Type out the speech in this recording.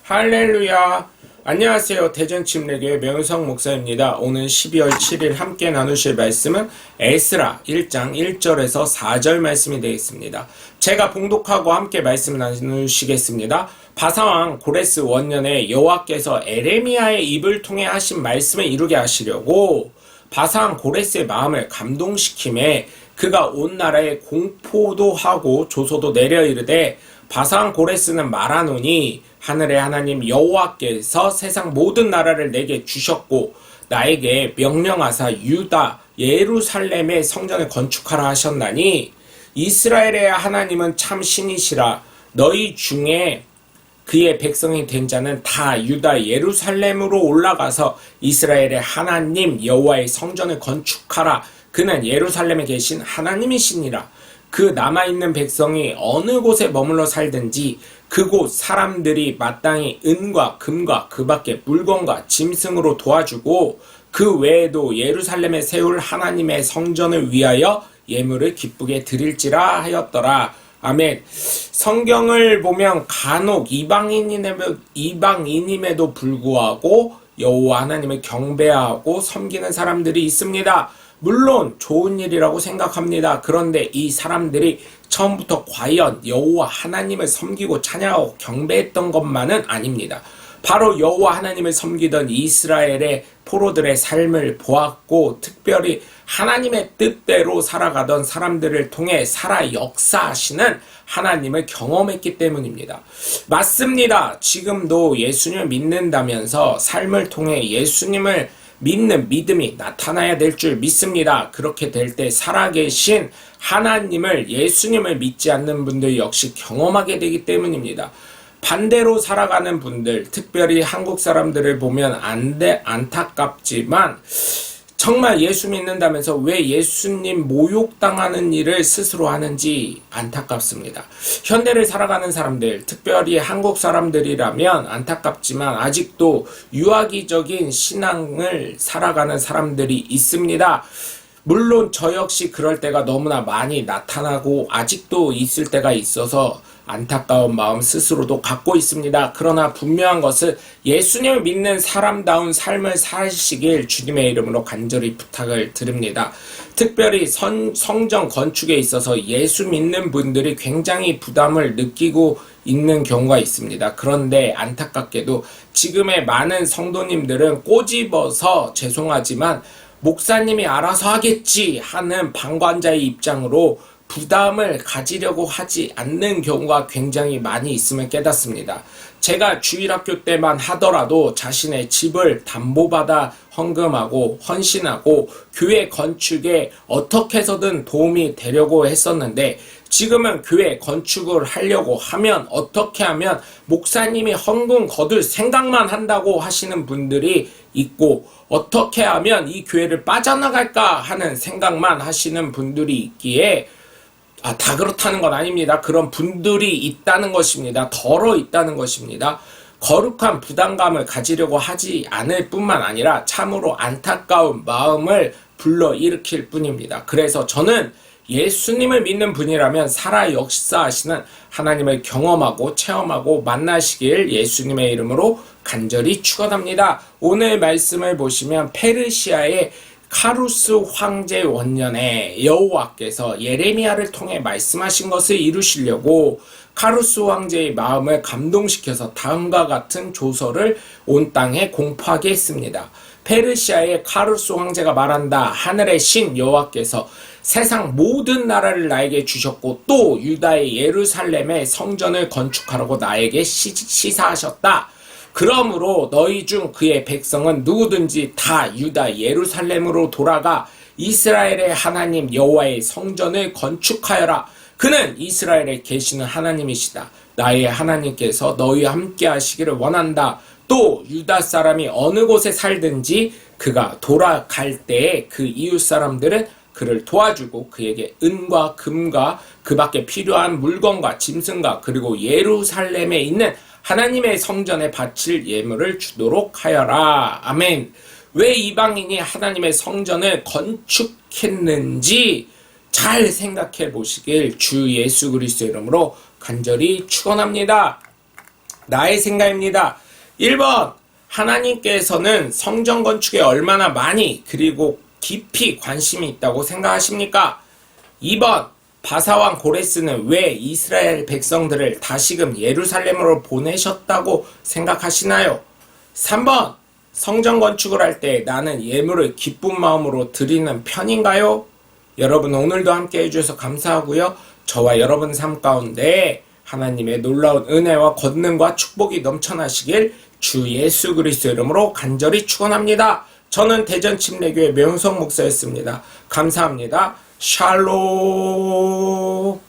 할렐루야. 안녕하세요. 대전침례교회 명성 목사입니다. 오늘 12월 7일 함께 나누실 말씀은 에스라 1장 1절에서 4절 말씀이 되겠습니다. 제가 봉독하고 함께 말씀 나누시겠습니다. 바사왕 고레스 원년에 여호와께서 에레미야의 입을 통해 하신 말씀을 이루게 하시려고 바사왕 고레스의 마음을 감동시킴에 그가 온 나라에 공포도 하고 조소도 내려 이르되 바사왕 고레스는 말하노니 하늘의 하나님 여호와께서 세상 모든 나라를 내게 주셨고 나에게 명령하사 유다 예루살렘의 성전을 건축하라 하셨나니 이스라엘의 하나님은 참 신이시라. 너희 중에 그의 백성이 된 자는 다 유다 예루살렘으로 올라가서 이스라엘의 하나님 여호와의 성전을 건축하라. 그는 예루살렘에 계신 하나님이시니라. 그 남아있는 백성이 어느 곳에 머물러 살든지 그곳 사람들이 마땅히 은과 금과 그 밖에 물건과 짐승으로 도와주고 그 외에도 예루살렘에 세울 하나님의 성전을 위하여 예물을 기쁘게 드릴지라 하였더라. 아멘. 성경을 보면 간혹 이방인임에도 불구하고 여호와 하나님을 경배하고 섬기는 사람들이 있습니다. 물론 좋은 일이라고 생각합니다. 그런데 이 사람들이 처음부터 과연 여호와 하나님을 섬기고 찬양하고 경배했던 것만은 아닙니다. 바로 여호와 하나님을 섬기던 이스라엘의 포로들의 삶을 보았고 특별히 하나님의 뜻대로 살아가던 사람들을 통해 살아 역사하시는 하나님을 경험했기 때문입니다. 맞습니다. 지금도 예수님을 믿는다면서 삶을 통해 예수님을 믿는 믿음이 나타나야 될 줄 믿습니다. 그렇게 될 때 살아계신 하나님을 예수님을 믿지 않는 분들 역시 경험하게 되기 때문입니다. 반대로 살아가는 분들, 특별히 한국 사람들을 보면 안타깝지만 정말 예수 믿는다면서 왜 예수님 모욕당하는 일을 스스로 하는지 안타깝습니다. 현대를 살아가는 사람들, 특별히 한국 사람들이라면 안타깝지만 아직도 유아기적인 신앙을 살아가는 사람들이 있습니다. 물론 저 역시 그럴 때가 너무나 많이 나타나고 아직도 있을 때가 있어서 안타까운 마음 스스로도 갖고 있습니다. 그러나 분명한 것은 예수님을 믿는 사람다운 삶을 사시길 주님의 이름으로 간절히 부탁을 드립니다. 특별히 성전 건축에 있어서 예수 믿는 분들이 굉장히 부담을 느끼고 있는 경우가 있습니다. 그런데 안타깝게도 지금의 많은 성도님들은 꼬집어서 죄송하지만 목사님이 알아서 하겠지 하는 방관자의 입장으로 부담을 가지려고 하지 않는 경우가 굉장히 많이 있음을 깨닫습니다. 제가 주일학교 때만 하더라도 자신의 집을 담보받아 헌금하고 헌신하고 교회 건축에 어떻게 해서든 도움이 되려고 했었는데 지금은 교회 건축을 하려고 하면 어떻게 하면 목사님이 헌금 거둘 생각만 한다고 하시는 분들이 있고 어떻게 하면 이 교회를 빠져나갈까 하는 생각만 하시는 분들이 있기에 다 그렇다는 건 아닙니다. 그런 분들이 있다는 것입니다. 덜어 있다는 것입니다. 거룩한 부담감을 가지려고 하지 않을 뿐만 아니라 참으로 안타까운 마음을 불러일으킬 뿐입니다. 그래서 저는 예수님을 믿는 분이라면 살아 역사하시는 하나님을 경험하고 체험하고 만나시길 예수님의 이름으로 간절히 축원합니다. 오늘 말씀을 보시면 페르시아의 카루스 황제 원년에 여호와께서 예레미야를 통해 말씀하신 것을 이루시려고 카루스 황제의 마음을 감동시켜서 다음과 같은 조서를 온 땅에 공포하게 했습니다. 페르시아의 카루스 황제가 말한다. 하늘의 신 여호와께서 세상 모든 나라를 나에게 주셨고 또 유다의 예루살렘의 성전을 건축하라고 나에게 시사하셨다. 그러므로 너희 중 그의 백성은 누구든지 다 유다 예루살렘으로 돌아가 이스라엘의 하나님 여호와의 성전을 건축하여라. 그는 이스라엘에 계시는 하나님이시다. 나의 하나님께서 너희와 함께 하시기를 원한다. 또 유다 사람이 어느 곳에 살든지 그가 돌아갈 때에 그 이웃 사람들은 그를 도와주고 그에게 은과 금과 그 밖에 필요한 물건과 짐승과 그리고 예루살렘에 있는 하나님의 성전에 바칠 예물을 주도록 하여라. 아멘. 왜 이방인이 하나님의 성전을 건축했는지 잘 생각해 보시길 주 예수 그리스도의 이름으로 간절히 축원합니다. 나의 생각입니다. 1번, 하나님께서는 성전 건축에 얼마나 많이 그리고 깊이 관심이 있다고 생각하십니까? 2번, 바사왕 고레스는 왜 이스라엘 백성들을 다시금 예루살렘으로 보내셨다고 생각하시나요? 3번, 성전 건축을 할 때 나는 예물을 기쁜 마음으로 드리는 편인가요? 여러분 오늘도 함께 해주셔서 감사하고요. 저와 여러분 삶 가운데 하나님의 놀라운 은혜와 권능과 축복이 넘쳐나시길 주 예수 그리스도 이름으로 간절히 축원합니다. 저는 대전 침례교회 명성 목사였습니다. 감사합니다. 샬롬.